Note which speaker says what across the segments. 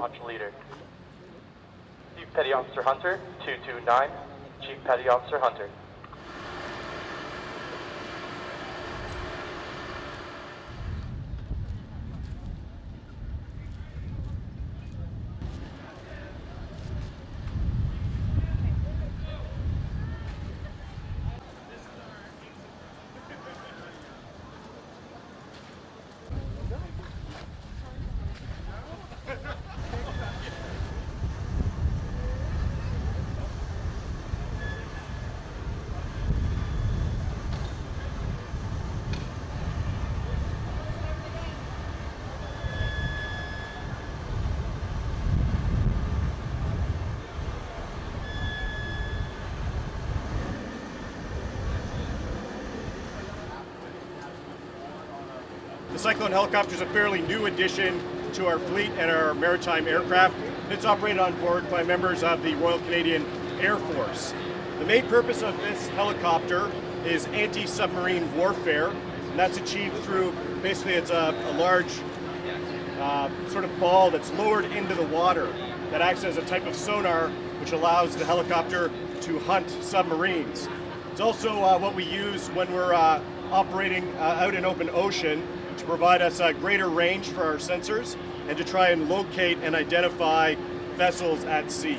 Speaker 1: launch leader. Chief Petty Officer Hunter, 229. Chief Petty Officer Hunter.
Speaker 2: The Cyclone helicopter is a fairly new addition to our fleet and our maritime aircraft. It's operated on board by members of the Royal Canadian Air Force. The main purpose of this helicopter is anti-submarine warfare, and that's achieved through, basically it's a large sort of ball that's lowered into the water that acts as a type of sonar which allows the helicopter to hunt submarines. It's also what we use when we're operating out in open ocean to provide us a greater range for our sensors and to try and locate and identify vessels at sea.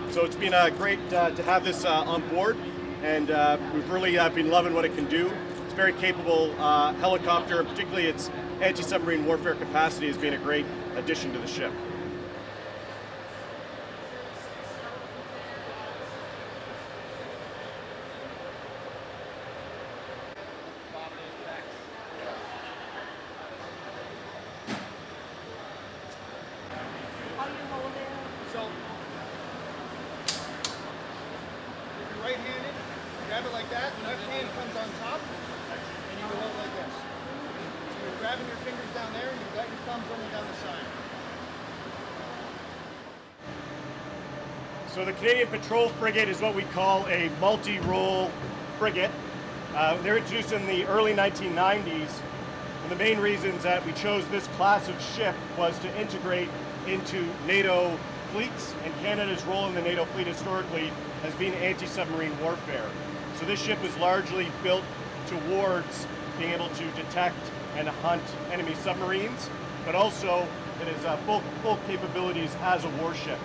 Speaker 2: So it's been great to have this on board, and we've really been loving what it can do. It's a very capable helicopter, and particularly its anti-submarine warfare capacity has been a great addition to the ship.
Speaker 3: So, if you're right-handed, grab it like that, left hand comes on top, and you go out like this. So you're grabbing your fingers down there, and you've got your thumbs running down the side.
Speaker 2: So the Canadian Patrol Frigate is what we call a multi-role frigate. They're introduced in the early 1990s, and the main reasons that we chose this class of ship was to integrate into NATO fleets, and Canada's role in the NATO fleet historically has been anti-submarine warfare. So this ship was largely built towards being able to detect and hunt enemy submarines, but also it has full capabilities as a warship.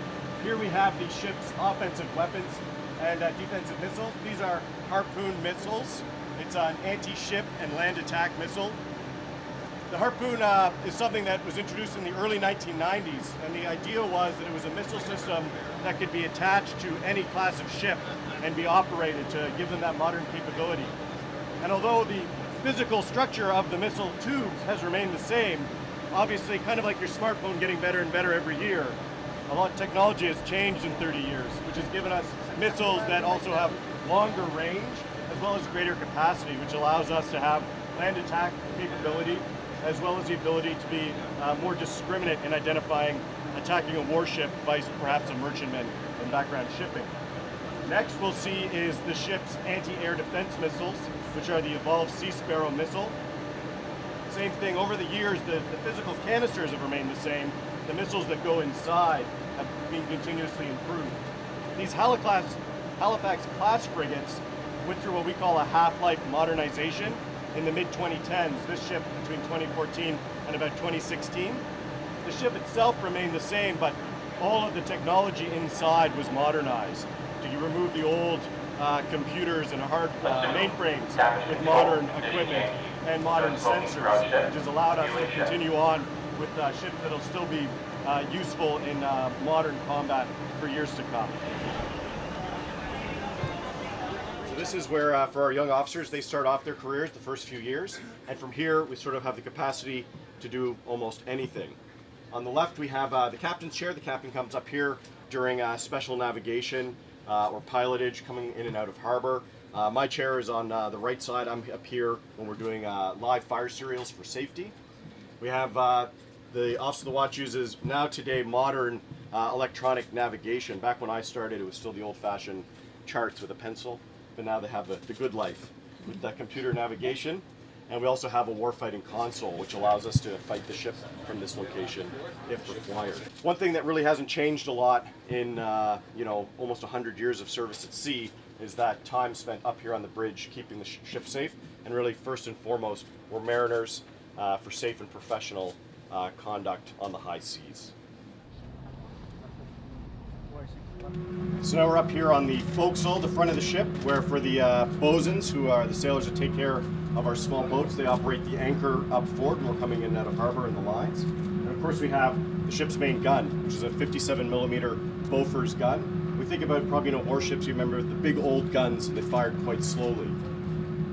Speaker 2: Here we have the ship's offensive weapons and defensive missiles. These are Harpoon missiles. It's an anti-ship and land attack missile. The Harpoon is something that was introduced in the early 1990s, and the idea was that it was a missile system that could be attached to any class of ship and be operated to give them that modern capability. And although the physical structure of the missile tubes has remained the same, obviously kind of like your smartphone getting better and better every year, a lot of technology has changed in 30 years, which has given us missiles that also have longer range as well as greater capacity, which allows us to have land attack capability as well as the ability to be more discriminate in identifying attacking a warship, vice perhaps a merchantman in background shipping. Next we'll see is the ship's anti-air defense missiles, which are the Evolved Sea Sparrow missile. Same thing, over the years the physical canisters have remained the same. The missiles that go inside have been continuously improved. These Halifax class frigates went through what we call a half-life modernization in the mid-2010s. This ship between 2014 and about 2016. The ship itself remained the same, but all of the technology inside was modernized. So you remove the old computers and hard mainframes with modern equipment and modern sensors, which has allowed us to continue on with ships that will still be useful in modern combat for years to come. So this is where, for our young officers, they start off their careers the first few years, and from here we sort of have the capacity to do almost anything. On the left we have the captain's chair. The captain comes up here during special navigation or pilotage coming in and out of harbor. My chair is on the right side. I'm up here when we're doing live fire serials for safety. We have the Officer of the Watch uses now today modern electronic navigation. Back when I started, it was still the old-fashioned charts with a pencil, but now they have the good life with the computer navigation. And we also have a warfighting console, which allows us to fight the ship from this location if required. One thing that really hasn't changed a lot in almost 100 years of service at sea is that time spent up here on the bridge keeping the ship safe. And really, first and foremost, we're mariners for safe and professional conduct on the high seas. So now we're up here on the forecastle, the front of the ship, where for the bosuns, who are the sailors that take care of our small boats, they operate the anchor up forward when we're coming in and out of harbor in the lines. And of course we have the ship's main gun, which is a 57 millimeter Bofors gun. We think about probably warships, you remember the big old guns, and they fired quite slowly.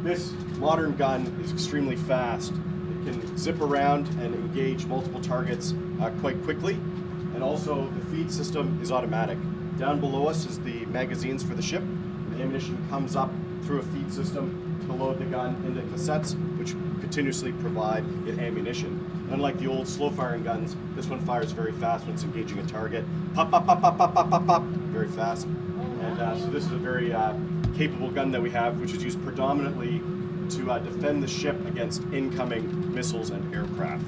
Speaker 2: This modern gun is extremely fast. It can zip around and engage multiple targets quite quickly. And also the feed system is automatic. Down below us is the magazines for the ship. The ammunition comes up through a feed system to load the gun into cassettes, which continuously provide it ammunition. Unlike the old slow-firing guns, this one fires very fast when it's engaging a target. Pop, pop, pop, pop, pop, pop, pop, pop, very fast. And so this is a very capable gun that we have, which is used predominantly to defend the ship against incoming missiles and aircraft.